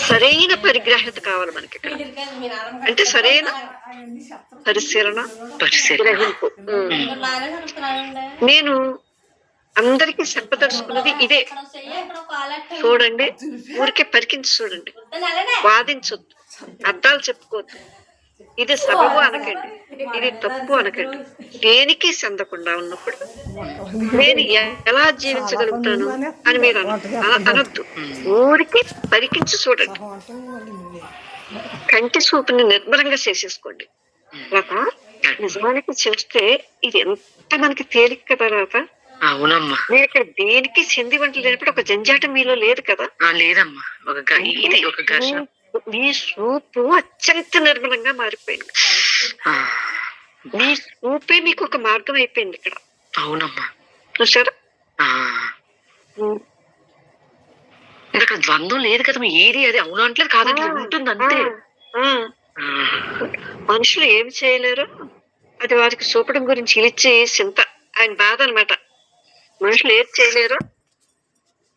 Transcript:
సరైన పరిగ్రహత కావాలి మనకి ఇక్కడ. అంటే సరైన పరిశీలన, గ్రహింపు. నేను అందరికీ చెప్పదలుచుకున్నది ఇదే. చూడండి, ఊరికే పరికించి చూడండి, వాదించొద్దు, అర్థాలు చెప్పుకోవద్దు. ఇది సబబు అనకండి, ఇది తప్పు అనకండి. దేనికి చెందకుండా ఉన్నప్పుడు నేను ఎలా జీవించగలుగుతాను అని మీరు అనొద్దు. ఊరికి పరికించి చూడండి, కంటి చూపుని నిర్మలంగా చేసేసుకోండి. రాత నిజానికి చేస్తే ఇది ఎంత మనకి తేలిక కదా రాత. అవునమ్మా, నేను ఇక్కడ దేనికి చెంది వంటలు లేనప్పుడు ఒక జంజాటం మీలో లేదు కదా. లేదమ్మా, ఇది ఒక ఘర్షణ. నీ చూపు అత్యంత నిర్మలంగా మారిపోయింది. నీ చూపే మీకు ఒక మార్గం అయిపోయింది ఇక్కడ. అవునమ్మా, చూసారా. ఇక్కడ ద్వంద్వం లేదు కదమ్మా, ఏది అది అవును అంటలేదు కాదంటే ఉంటుంది అంతే. మనుషులు ఏమి చేయలేరు, అది వారికి చూపడం గురించి ఇచ్చే చింత ఆయన బాధ అనమాట. మనుషులు ఏది చేయలేరు,